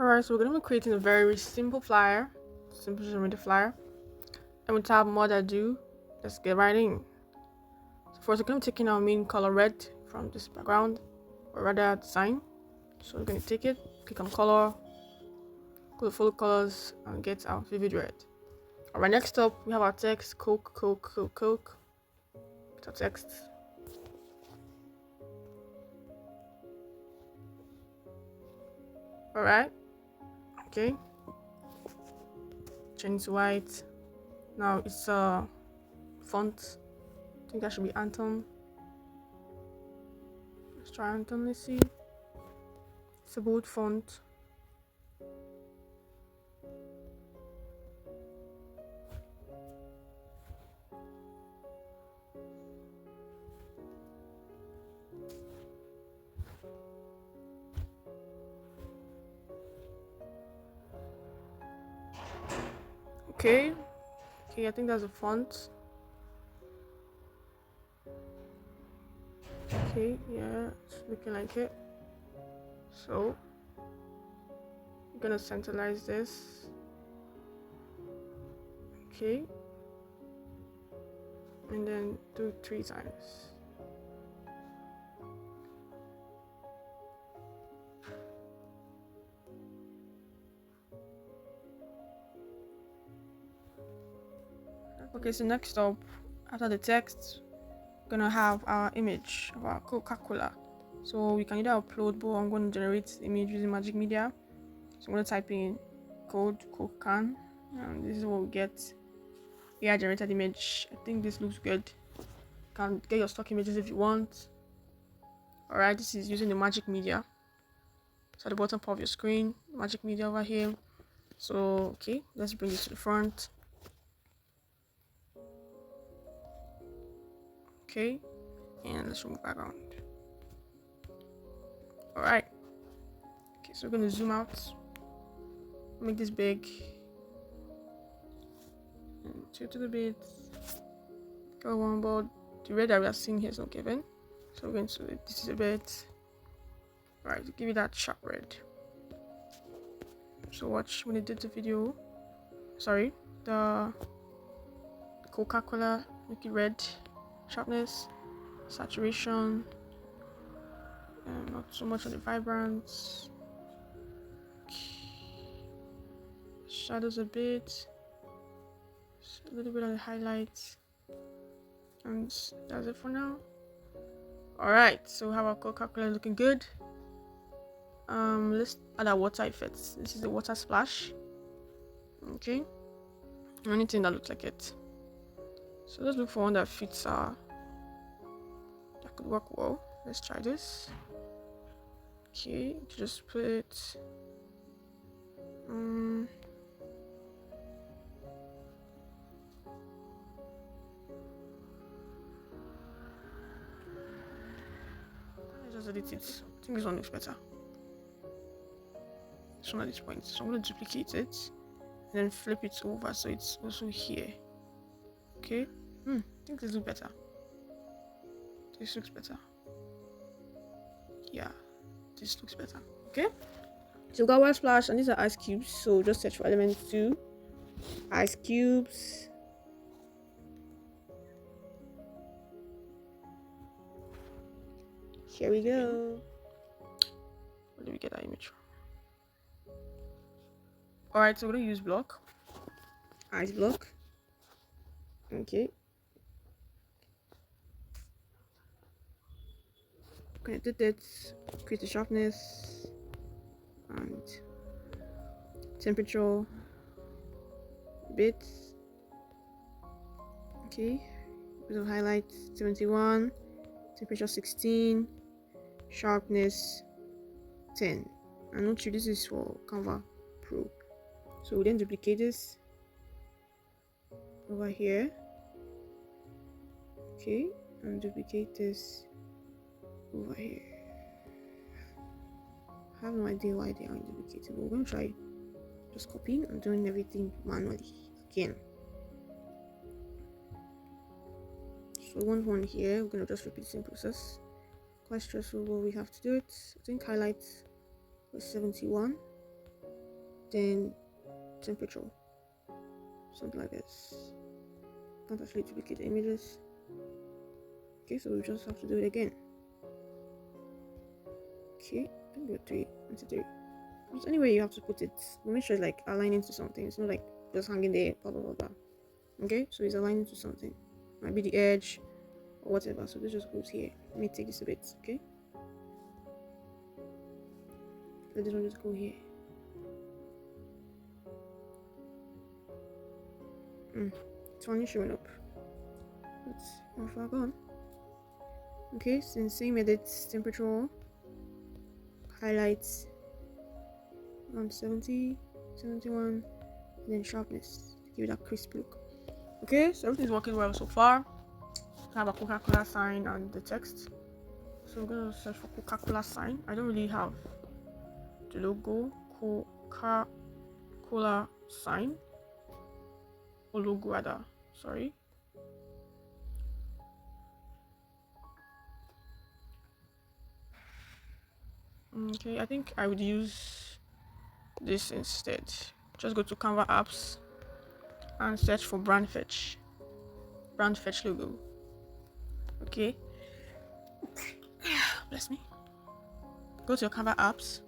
Alright, so we're going to be creating a very simple flyer, simple social media flyer. And without more ado, let's get right in. So first, we're going to be taking our main color red from this background, or rather design. So we're going to take it, click on color, go to follow colors, and get our vivid red. Alright, next up, we have our text, Coke, Coke, Coke, Coke. Get our text. Alright, okay. Change to white. Now it's font. I think that should be Anton. Let's try Anton, let's see. It's a bold font. Okay, I think that's a font. Okay, yeah, it's looking like it. So I'm gonna centralize this. Okay, and then do 3 times. Okay, so next up, after the text, we're gonna have our image of our Coca-Cola. So we can either upload, but I'm going to generate the image using Magic Media. So I'm going to type in code Coke can, and this is what we get. AI generated image. I think this looks good. You can get your stock images if you want. Alright, this is using the Magic Media. So at the bottom part of your screen, Magic Media over here. So okay, let's bring this to the front. Okay, and let's remove background. Alright, okay, so we're going to zoom out, make this big, and tilt it a bit, go on board. The red that we are seeing here is not given, so we're going to this is a bit. Alright, to give it that sharp red. So watch when I did the video, sorry, the Coca-Cola, make it red, sharpness, saturation, and not so much on the vibrance. Shadows a bit, a little bit on the highlights, and that's it for now. Alright, so we have our Coca-Cola looking good. Let's add our water effects. This is the water splash. Okay, anything that looks like it. So let's look for one that fits that could work well. Let's try this. Okay, just put let's just edit it. I think this one looks better. This one at this point. So I'm going to duplicate it and then flip it over so it's also here. Okay, I think this looks better. This looks better. Yeah, this looks better. Okay, so we got one splash, and these are ice cubes. So just search for elements 2, ice cubes. Here we go. Where did we get that image from? Alright, so we're gonna use block, ice block. Okay, I'm gonna do that, create the sharpness and temperature bits. Okay, bit of highlight 71, temperature 16, sharpness 10. And note you, this is for Canva Pro. So we then duplicate this over here. Okay, and duplicate this over here. I have no idea why they aren't duplicated, but we're going to try just copying and doing everything manually again. So one here, we're going to just repeat the same process. Quite stressful, but we have to do it. I think highlights was 71. then temperature, something like this. Can't actually duplicate the images. Okay, so we just have to do it again. Okay, I think we're 3 into 3. Just anywhere you have to put it, we'll make sure it's like aligning to something. It's not like just hanging there, blah blah blah blah. Okay, so it's aligning to something. Might be the edge or whatever. So this just goes here. Let me take this a bit, okay? Let this one just go here. It's finally showing up. That's how far gone. Okay, so same edits, temperature, highlights, 70, 71, and then sharpness to give it that crisp look. Okay, so everything's working well so far. I have a Coca-Cola sign and the text. So I'm gonna search for Coca-Cola sign. I don't really have the logo. Coca-Cola sign. Or logo rather. Sorry. Okay, I think I would use this instead. Just go to Canva apps and search for brand fetch logo. Okay, bless me. Go to your Canva apps.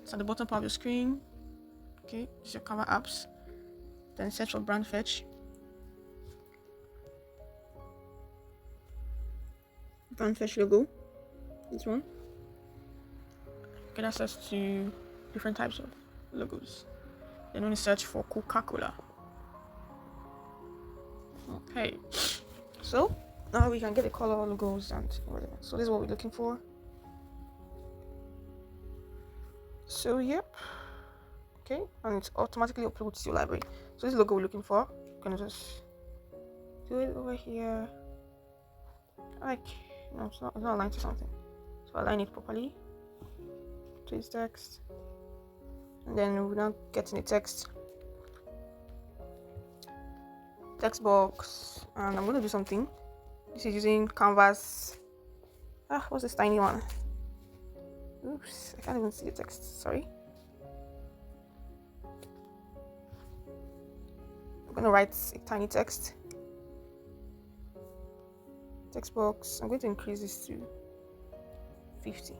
It's at the bottom part of your screen. Okay, it's your Canva apps. Then search for brand fetch logo. This one. Get access to different types of logos. Then only search for Coca-Cola. Okay, so now we can get the color logos and whatever. So this is what we're looking for. So yep. Okay, and it automatically uploads to your library. So this logo we're looking for. I'm gonna just do it over here. Like, no, it's not aligned to something. So align it properly to its text. And then we're now getting the text box, and I'm gonna do something. This is using Canvas. What's this tiny one? Oops, I can't even see the text. Sorry. I'm gonna write a tiny text box. I'm going to increase this to 50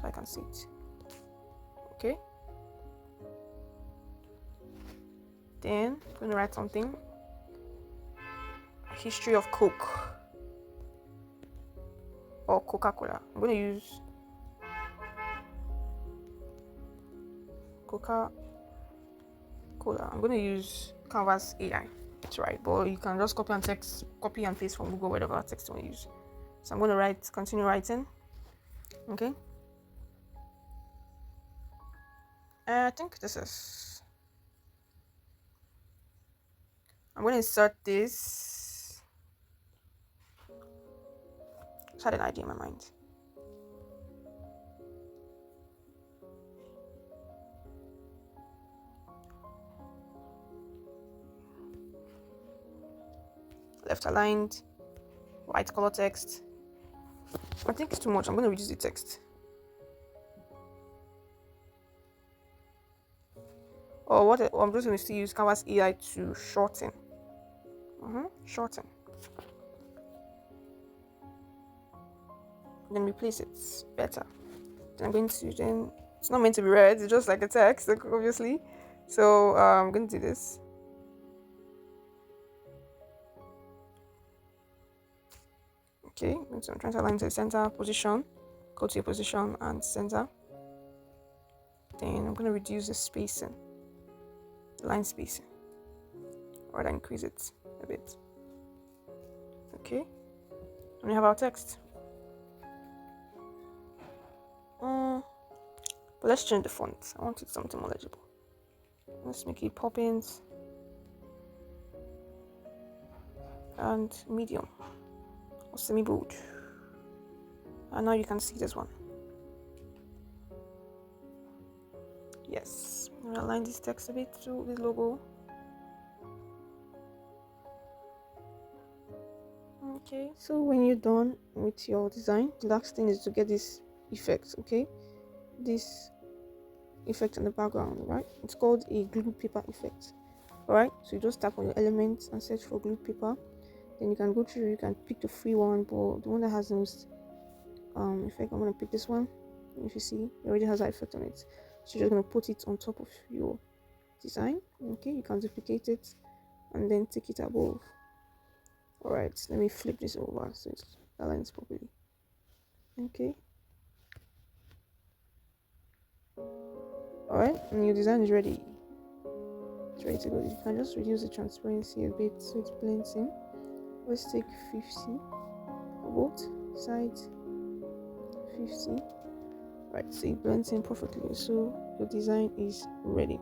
so I can see it. Okay. Then I'm gonna write something. History of Coke or Coca-Cola. I'm going to use Coca-Cola. I'm going to use Canvas AI to write, but you can just copy and paste from Google, whatever text you want to use. So I'm going to continue writing. Okay. I think this is. I'm going to insert this. I had an idea in my mind. Left aligned, white color text. I think it's too much. I'm going to reduce the text. Or I'm just going to still use Canvas AI to shorten. Shorten. Then replace it better. Then it's not meant to be read, it's just like a text, obviously. So I'm going to do this. Okay, so I'm trying to align to the center position. Go to your position and center. Then I'm going to reduce the spacing, line spacing, or increase it a bit. Okay, and we have our text. But let's change the font. I want it something more legible. Let's make it Poppins and medium or semi-bold. And now you can see this one. Yes, I'm gonna align this text a bit to this logo. Okay, so when you're done with your design, the last thing is to get this effect. Okay, this effect on the background, right? It's called a glue paper effect. Alright, so you just tap on your elements and search for glue paper. Then you can go through, you can pick the free one, but the one that has the most effect, I'm gonna pick this one. If you see, it already has that effect on it. So you're just gonna put it on top of your design. Okay, you can duplicate it and then take it above. Alright, let me flip this over so it aligns properly. Okay. Alright, and your design is ready. It's ready to go. You can just reduce the transparency a bit so it blends in. Let's take 50 for both sides. 50. Right, so it blends in perfectly. So your design is ready.